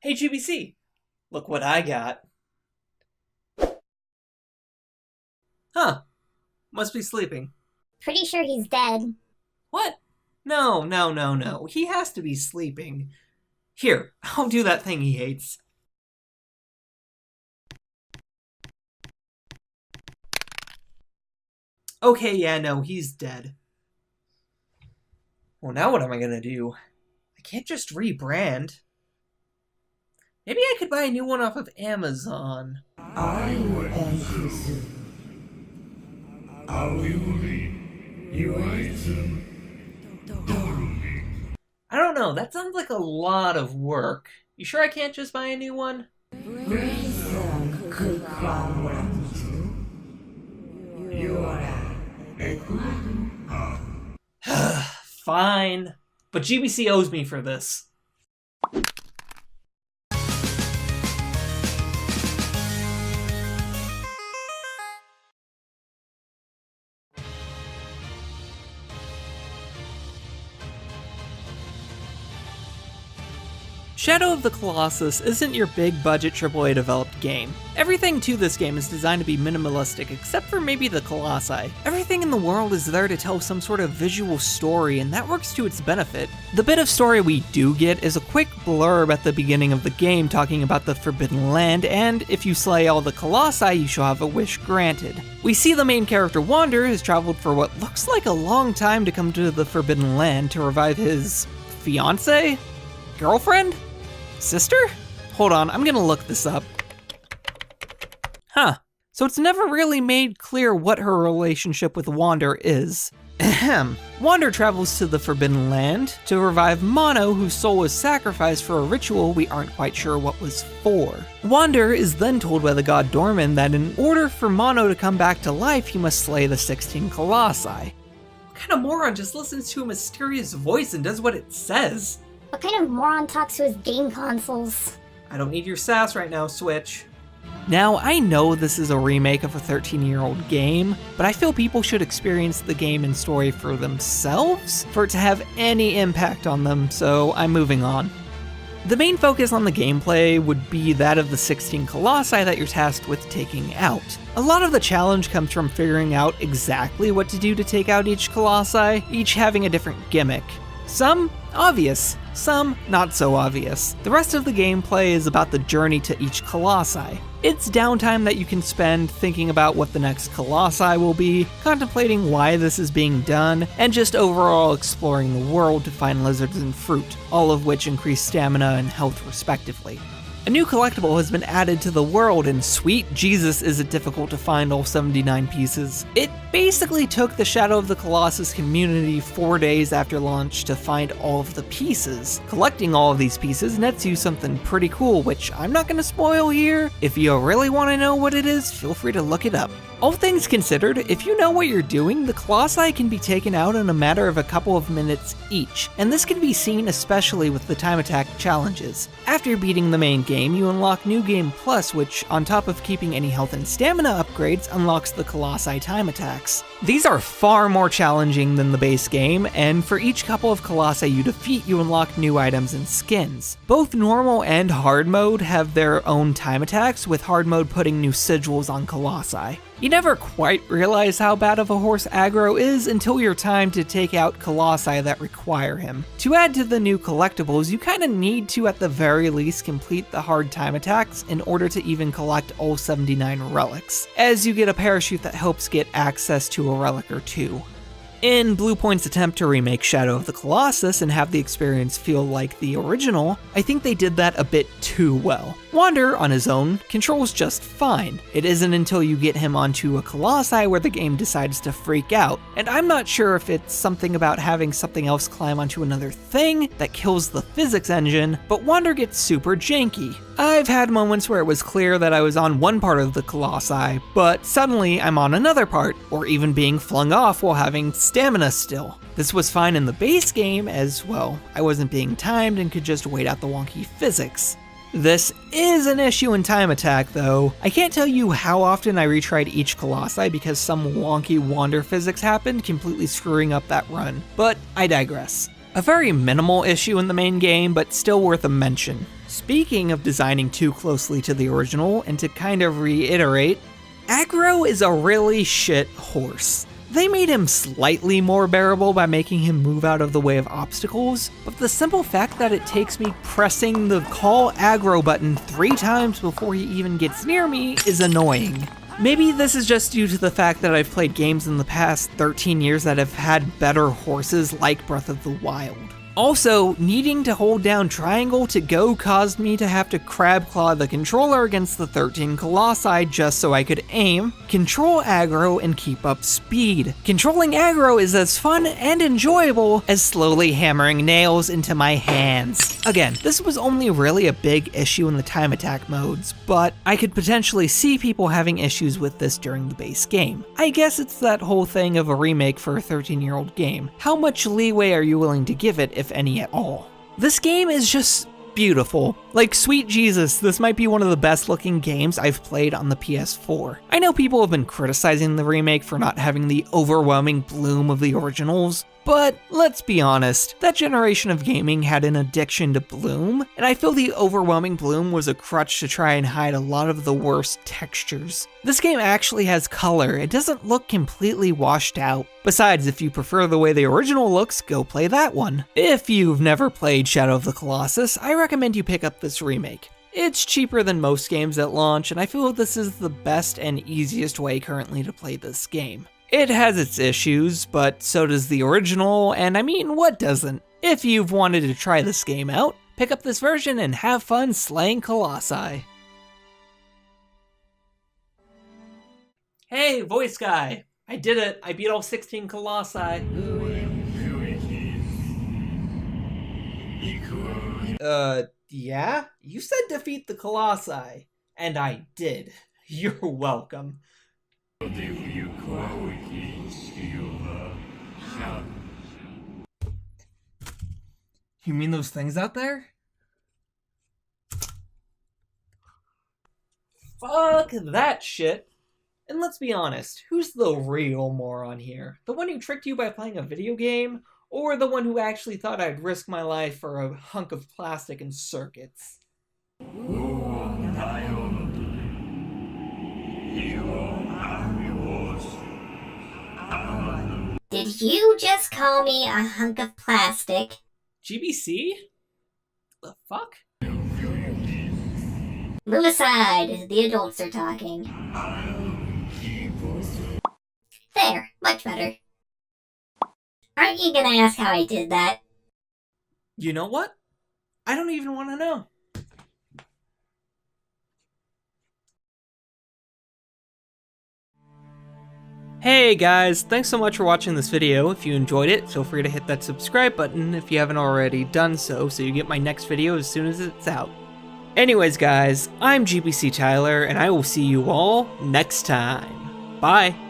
Hey GBC, look what I got. Huh, must be sleeping. Pretty sure he's dead. What? No. He has to be sleeping. Here, I'll do that thing he hates. Okay, yeah, no, he's dead. Well, now what am I gonna do? I can't just rebrand. Maybe I could buy a new one off of Amazon. I will your item. I don't know, that sounds like a lot of work. You sure I can't just buy a new one? Fine. But GBC owes me for this. Shadow of the Colossus isn't your big-budget AAA developed game. Everything to this game is designed to be minimalistic, except for maybe the Colossi. Everything in the world is there to tell some sort of visual story, and that works to its benefit. The bit of story we do get is a quick blurb at the beginning of the game talking about the Forbidden Land, and if you slay all the Colossi, you shall have a wish granted. We see the main character Wander has traveled for what looks like a long time to come to the Forbidden Land to revive his fiancé? Girlfriend? Sister? Hold on, I'm gonna look this up. Huh. So it's never really made clear what her relationship with Wander is. Ahem. Wander travels to the Forbidden Land to revive Mono, whose soul was sacrificed for a ritual we aren't quite sure what was for. Wander is then told by the god Dorman that in order for Mono to come back to life, he must slay the 16 Colossi. What kind of moron just listens to a mysterious voice and does what it says? What kind of moron talks to his game consoles? I don't need your sass right now, Switch. Now, I know this is a remake of a 13-year-old game, but I feel people should experience the game and story for themselves for it to have any impact on them, so I'm moving on. The main focus on the gameplay would be that of the 16 Colossi that you're tasked with taking out. A lot of the challenge comes from figuring out exactly what to do to take out each Colossi, each having a different gimmick. Some obvious, some not so obvious. The rest of the gameplay is about the journey to each Colossi. It's downtime that you can spend thinking about what the next Colossi will be, contemplating why this is being done, and just overall exploring the world to find lizards and fruit, all of which increase stamina and health respectively. A new collectible has been added to the world, and sweet Jesus is it difficult to find all 79 pieces. It basically took the Shadow of the Colossus community 4 days after launch to find all of the pieces. Collecting all of these pieces nets you something pretty cool, which I'm not going to spoil here. If you really want to know what it is, feel free to look it up. All things considered, if you know what you're doing, the Colossi can be taken out in a matter of a couple of minutes each, and this can be seen especially with the time attack challenges. After beating the main game, you unlock New Game Plus, which, on top of keeping any health and stamina upgrades, unlocks the Colossi time attacks. These are far more challenging than the base game, and for each couple of Colossi you defeat, you unlock new items and skins. Both normal and hard mode have their own time attacks, with hard mode putting new sigils on Colossi. You never quite realize how bad of a horse aggro is until you're timed to take out Colossi that require him. To add to the new collectibles, you kinda need to at the very least complete the hard time attacks in order to even collect all 79 relics, as you get a parachute that helps get access to a relic or two. In Bluepoint's attempt to remake Shadow of the Colossus and have the experience feel like the original, I think they did that a bit too well. Wander, on his own, controls just fine. It isn't until you get him onto a Colossi where the game decides to freak out, and I'm not sure if it's something about having something else climb onto another thing that kills the physics engine, but Wander gets super janky. I've had moments where it was clear that I was on one part of the Colossi, but suddenly I'm on another part, or even being flung off while having stamina still. This was fine in the base game as, well, I wasn't being timed and could just wait out the wonky physics. This is an issue in time attack though. I can't tell you how often I retried each Colossi because some wonky Wander physics happened, completely screwing up that run, but I digress. A very minimal issue in the main game, but still worth a mention. Speaking of designing too closely to the original, and to kind of reiterate, Aggro is a really shit horse. They made him slightly more bearable by making him move out of the way of obstacles, but the simple fact that it takes me pressing the call aggro button 3 times before he even gets near me is annoying. Maybe this is just due to the fact that I've played games in the past 13 years that have had better horses like Breath of the Wild. Also, needing to hold down triangle to go caused me to have to crab claw the controller against the 13 Colossi just so I could aim, control aggro, and keep up speed. Controlling aggro is as fun and enjoyable as slowly hammering nails into my hands. Again, this was only really a big issue in the time attack modes, but I could potentially see people having issues with this during the base game. I guess it's that whole thing of a remake for a 13-year-old game. How much leeway are you willing to give it, if any at all? This game is just beautiful. Like, sweet Jesus, this might be one of the best looking games I've played on the PS4. I know people have been criticizing the remake for not having the overwhelming bloom of the originals, but let's be honest, that generation of gaming had an addiction to bloom, and I feel the overwhelming bloom was a crutch to try and hide a lot of the worst textures. This game actually has color, it doesn't look completely washed out. Besides, if you prefer the way the original looks, go play that one. If you've never played Shadow of the Colossus, I recommend you pick up this remake. It's cheaper than most games at launch, and I feel this is the best and easiest way currently to play this game. It has its issues, but so does the original, and I mean, what doesn't? If you've wanted to try this game out, pick up this version and have fun slaying Colossi. Hey, voice guy! I did it! I beat all 16 Colossi! Yeah? You said defeat the Colossi, and I did. You're welcome. You mean those things out there? Fuck that shit. And let's be honest, who's the real moron here? The one who tricked you by playing a video game? Or the one who actually thought I'd risk my life for a hunk of plastic and circuits? Did you just call me a hunk of plastic? GBC? The fuck? Move aside, the adults are talking. There, much better. Aren't you gonna ask how I did that? You know what? I don't even want to know. Hey guys, thanks so much for watching this video. If you enjoyed it, feel free to hit that subscribe button if you haven't already done so you get my next video as soon as it's out. Anyways guys, I'm GbcTyler and I will see you all next time. Bye!